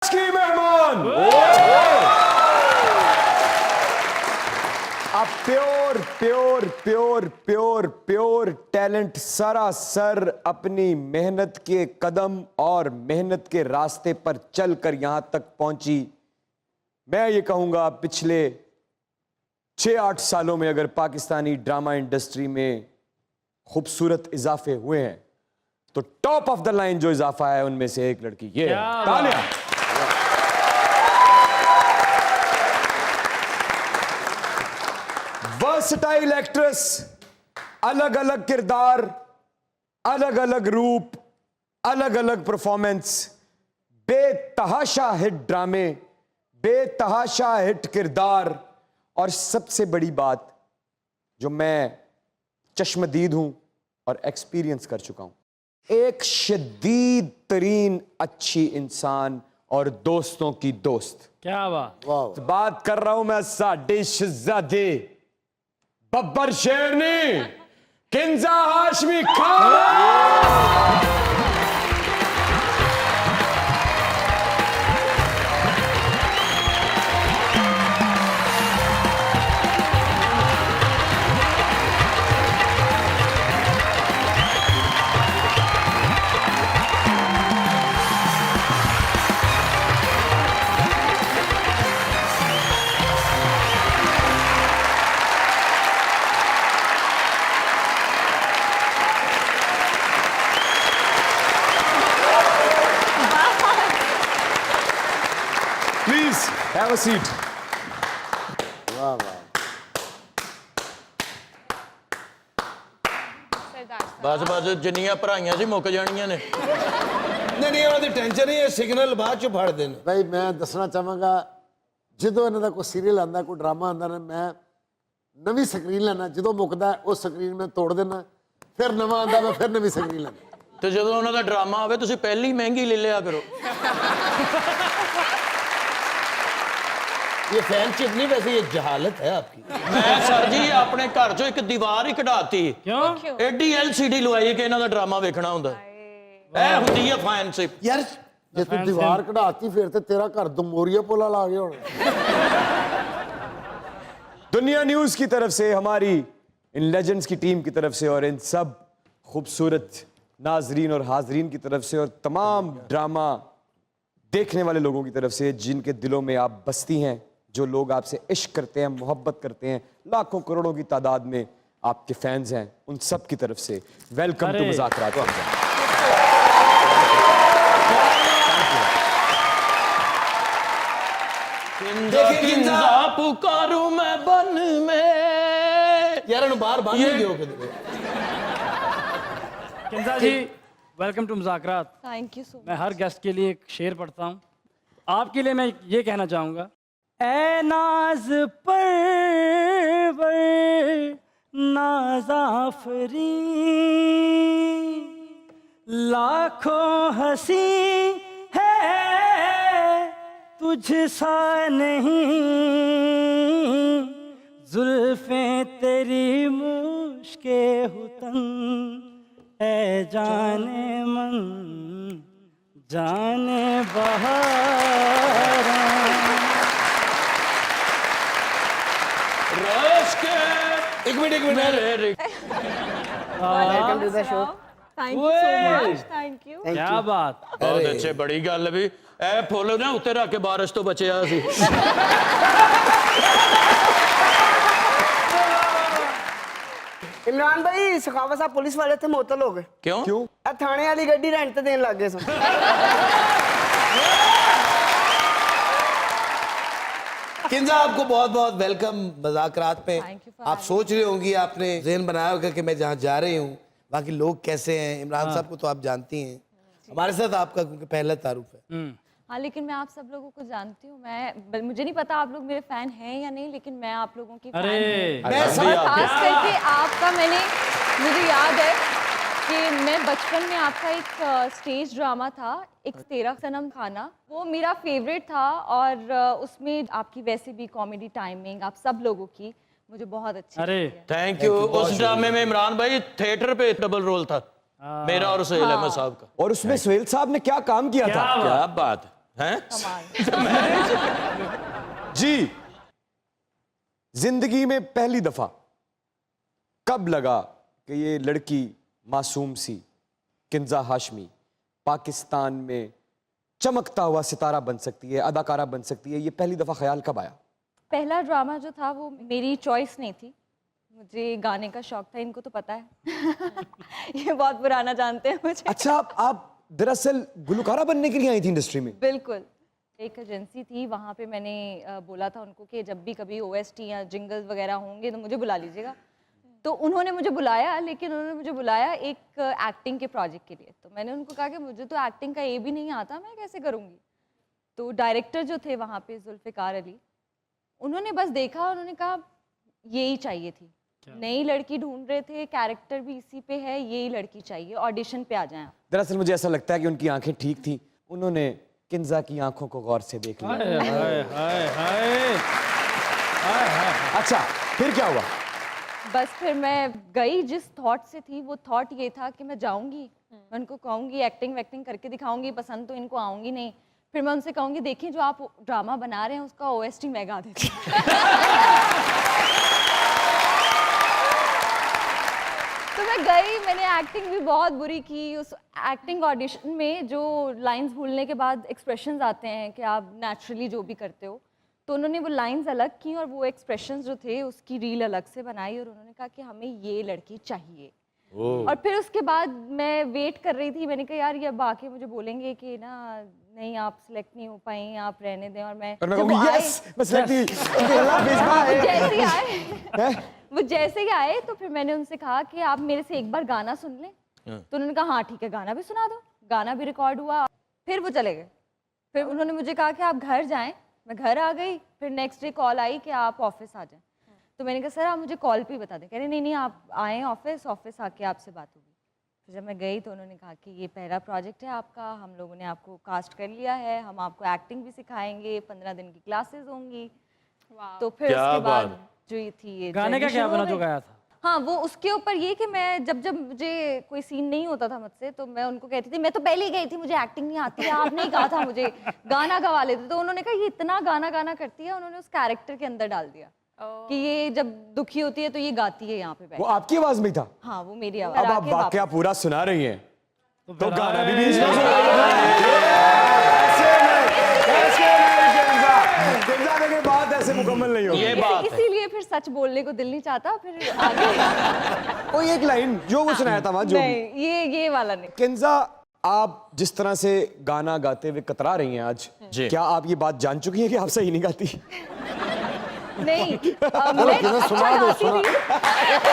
की मेहमान अब pure pure pure pure pure talent सरासर अपनी मेहनत के कदम और मेहनत के रास्ते पर चलकर यहां तक पहुंची। मैं ये कहूंगा पिछले 6-8 सालों में अगर पाकिस्तानी ड्रामा इंडस्ट्री में खूबसूरत इजाफे हुए हैं तो टॉप ऑफ द लाइन जो इजाफा है उनमें से एक लड़की ये है। तालियां। वर्सटाइल एक्ट्रेस, अलग अलग किरदार, अलग अलग रूप, अलग अलग परफॉर्मेंस, बेतहाशा हिट ड्रामे, बेतहाशा हिट किरदार और सबसे बड़ी बात जो मैं चश्मदीद हूं और एक्सपीरियंस कर चुका हूं, एक शदीद तरीन अच्छी इंसान और दोस्तों की दोस्त। क्या बात कर रहा हूं मैं साडे शहजादे बब्बर शेरनी Kinza Hashmi Khan. Please have a seat. वाह वाह। बस बस जिन्नियां भराइयां सी मुक जानियां ने। नहीं ਉਹਦੀ ਟੈਨਸ਼ਨ ਨਹੀਂ, ਇਹ ਸਿਗਨਲ ਬਾਅਦ ਚ ਫੜ ਦੇਣ। भाई मैं दसना चाहांगा ਜਦੋਂ ਇਹਨਾਂ ਦਾ ਕੋਈ ਸੀਰੀਅਲ ਆਂਦਾ ਕੋਈ ਡਰਾਮਾ ਆਂਦਾ ਨਾ ਮੈਂ ਨਵੀਂ ਸਕਰੀਨ ਲੈਣਾ, ਜਦੋਂ ਮੁੱਕਦਾ ਉਹ ਸਕਰੀਨ ਮੈਂ ਤੋੜ ਦੇਣਾ, ਫਿਰ ਨਵਾਂ ਆਂਦਾ ਮੈਂ ਫਿਰ ਨਵੀਂ ਸਕਰੀਨ ਲੈਣਾ। ਤੇ ਜਦੋਂ ਉਹਨਾਂ ਦਾ ਡਰਾਮਾ ਆਵੇ ਤੁਸੀਂ ਪਹਿਲੀ ਮਹਿੰਗੀ ਲੈ ਲਿਆ ਕਰੋ। ये फैनशिप नहीं, वैसे ये जहालत है आपकी। ਮੈਂ ਸਰ ਜੀ ਆਪਣੇ ਘਰ ਚੋਂ ਇੱਕ ਦੀਵਾਰ ਹੀ ਕਢਾਤੀ। क्यों? ਐਡੀ LCD ਲਵਾਈ ਕਿ ਇਹਨਾਂ ਦਾ ਡਰਾਮਾ ਵੇਖਣਾ ਹੁੰਦਾ। ਇਹ ਹੁੰਦੀ ਹੈ ਫੈਨਸ਼ਿਪ। यार ਜੇ ਤੂੰ ਦੀਵਾਰ ਕਢਾਤੀ ਫਿਰ ਤੇ ਤੇਰਾ ਘਰ ਦਮੋਰੀਆ ਪੁਲਾ ਲਾ ਗਿਆ ਹੋਣਾ। दुनिया न्यूज की तरफ से, हमारी इन लेजेंड्स की टीम की तरफ से और इन सब खूबसूरत नाजरीन और हाजरीन की तरफ से और तमाम ड्रामा देखने वाले लोगों की तरफ से जिनके दिलों में आप बसती हैं, जो लोग आपसे इश्क करते हैं, मोहब्बत करते हैं, लाखों करोड़ों की तादाद में आपके फैंस हैं, उन सब की तरफ से वेलकम टू मुज़ाकरात। किंजा पुकारूं मैं बन में। यार इन्हों बाहर बांध नहीं गयो किधर। किंजा जी वेलकम टू मुज़ाकरात। थैंक यू सो मैं हर गेस्ट के लिए एक शेर पढ़ता हूँ। आपके लिए मैं ये कहना चाहूँगा, ऐ नाज परवर नाज़ाफरी लाखों हंसी है तुझ सा नहीं, जुल्फें तेरी मुश्के हुतन ऐ जाने मन जाने बहार। रश के एक minute welcome to the show. Thank you so much. Thank you. क्या बात। बहुत अच्छे, बड़ी गल भी ए फुल ना उत्ते रख के बारिश तो बचिया सी। इमरान भाई सखावत साहब पुलिस वाले थे मुअत्तल हो गए। क्यों क्यों? अब थाने वाली गड्डी रेंट ते देन लग गए सन। किंजा आपको बहुत बहुत वेलकम मुज़ाकरात में। Thank you for आप सोच रहे होंगी, आपने ज़हन बनाया होगा कि मैं जहाँ जा रही हूँ बाकी लोग कैसे हैं। इमरान साहब को तो आप जानती हैं, हमारे साथ आपका क्योंकि पहला तारुफ है। हाँ, लेकिन मैं आप सब लोगों को जानती हूँ। मुझे नहीं पता आप लोग मेरे फैन हैं या नहीं, लेकिन मैं आप लोगों की फैन हूँ। मैं और खास करके आपका मुझे याद है कि मैं बचपन में आपका एक स्टेज ड्रामा था, एक तेरा सनम खाना, वो मेरा फेवरेट था और उसमें आपकी वैसे भी कॉमेडी टाइमिंग आप सब लोगों की मुझे बहुत अच्छी अरे थैंक यू। उस ड्रामे में इमरान भाई थिएटर पे डबल रोल था मेरा और सुहेल अहमद साहब का। और उसमें सुहेल साहब ने क्या काम किया था। क्या बात हैं कमाल। जी, जिंदगी में पहली दफा कब लगा कि ये लड़की मासूम सी किंजा हाशमी पाकिस्तान में चमकता हुआ सितारा बन सकती है, अदाकारा बन सकती है? ये पहली दफा ख्याल कब आया? पहला ड्रामा जो था वो मेरी चॉइस नहीं थी, मुझे गाने का शौक था, इनको तो पता है। ये बहुत पुराना जानते हैं मुझे। अच्छा, आप दरअसल गुलकारा बनने के लिए आई थी इंडस्ट्री में? बिल्कुल, एक एजेंसी थी, वहाँ पे मैंने बोला था उनको कि जब भी कभी OST या जिंगल्स वगैरह होंगे तो मुझे बुला लीजिएगा। तो उन्होंने मुझे बुलाया, लेकिन उन्होंने मुझे बुलाया एक एक्टिंग के प्रोजेक्ट के लिए। तो मैंने उनको कहा कि मुझे तो एक्टिंग का ये भी नहीं आता, मैं कैसे करूँगी? तो डायरेक्टर जो थे वहाँ पे जुल्फ़िकार अली, उन्होंने बस देखा, उन्होंने कहा यही चाहिए थी, नई लड़की ढूंढ रहे थे, कैरेक्टर भी इसी पे है, यही लड़की चाहिए, ऑडिशन पे आ जाएं आप। दरअसल मुझे ऐसा लगता है कि उनकी आंखें ठीक थी, उन्होंने किंजा की आंखों को गौर से देख लिया। हाय हाय हाय हाय हाय हाय। अच्छा, फिर क्या हुआ? बस फिर मैं गई, जिस थॉट से थी वो थॉट ये था कि मैं जाऊंगी, मैं उनको कहूंगी एक्टिंग वैक्टिंग करके दिखाऊंगी, पसंद तो इनको आऊंगी नहीं। फिर मैं उनसे कहूंगी देखिए जो आप ड्रामा बना रहे हैं उसका OST मैं गा देती हूँ। तो मैं गई, मैंने एक्टिंग भी बहुत बुरी की। उस एक्टिंग ऑडिशन में जो लाइंस भूलने के बाद एक्सप्रेशंस आते हैं कि आप नेचुरली जो भी करते हो, तो उन्होंने वो लाइंस अलग की और वो एक्सप्रेशंस जो थे उसकी रील अलग से बनाई, और उन्होंने कहा कि हमें ये लड़की चाहिए। और फिर उसके बाद मैं वेट कर रही थी, मैंने कहा यार ये अब आके मुझे बोलेंगे कि ना नहीं आप सिलेक्ट नहीं हो पाई, आप रहने दें। और मैं और मैं जब कहूंगी वो आए- यस, मैं सेलेक्ट हुई। ओके, अल्लाह हाफिज़, बाय। वो जैसे ही आए वो जैसे ही आए तो फिर मैंने उनसे कहा कि आप मेरे से एक बार गाना सुन लें। तो उन्होंने कहा हाँ ठीक है, गाना भी सुना दो। गाना भी रिकॉर्ड हुआ, फिर वो चले गए। फिर उन्होंने मुझे कहा कि आप घर जाएं, मैं घर आ गई। फिर नेक्स्ट डे कॉल आई कि आप ऑफिस आ जाएं। तो मैंने कहा सर आप मुझे कॉल पे ही बता दें। कह रहे नहीं नहीं आप आएँ ऑफिस आके आपसे बात होगी। फिर जब मैं गई तो उन्होंने कहा कि ये पहला प्रोजेक्ट है आपका, हम लोगों ने आपको कास्ट कर लिया है, हम आपको एक्टिंग भी सिखाएंगे, 15 दिन की क्लासेस होंगी। तो फिर क्या उसके बाद बात। जो ये थी ये गाने का journey क्या शुरू हो बना जो गई। गाया था? हाँ, वो उसके ऊपर ये कि मैं जब मुझे कोई सीन नहीं होता था मुझसे, तो मैं उनको कहती थी मैं तो पहले ही गई थी, मुझे एक्टिंग नहीं आती है, आपने ही कहा था मुझे गाना गवा लेते। तो उन्होंने कहा ये इतना गाना गाना करती है, उन्होंने उस कैरेक्टर के अंदर डाल दिया कि ये जब दुखी होती है तो ये गाती है यहाँ पे बैठ। वो आपकी आवाज में था? हाँ, वो मेरी अब आवाज। आप वाकया पूरा सुना रही हैं, तो फिर गाना भी आए। बीच में सुना। किंजा देखिए बात ऐसे मुकम्मल नहीं होगी। ये बात है। इसीलिए फिर सच बोलने को दिल नहीं चाहता, फिर आगे कोई एक लाइन जो वो सुनाया था वहां जो भी। नहीं, ये वाला नहीं। किंजा, आप जिस तरह से गाना गाते हुए कतरा रही हैं आज, जी। क्या आप ये बात जान चुकी हैं कि आप सही नहीं गाती? नहीं, मैं सुना दो, अच्छा गाती थी।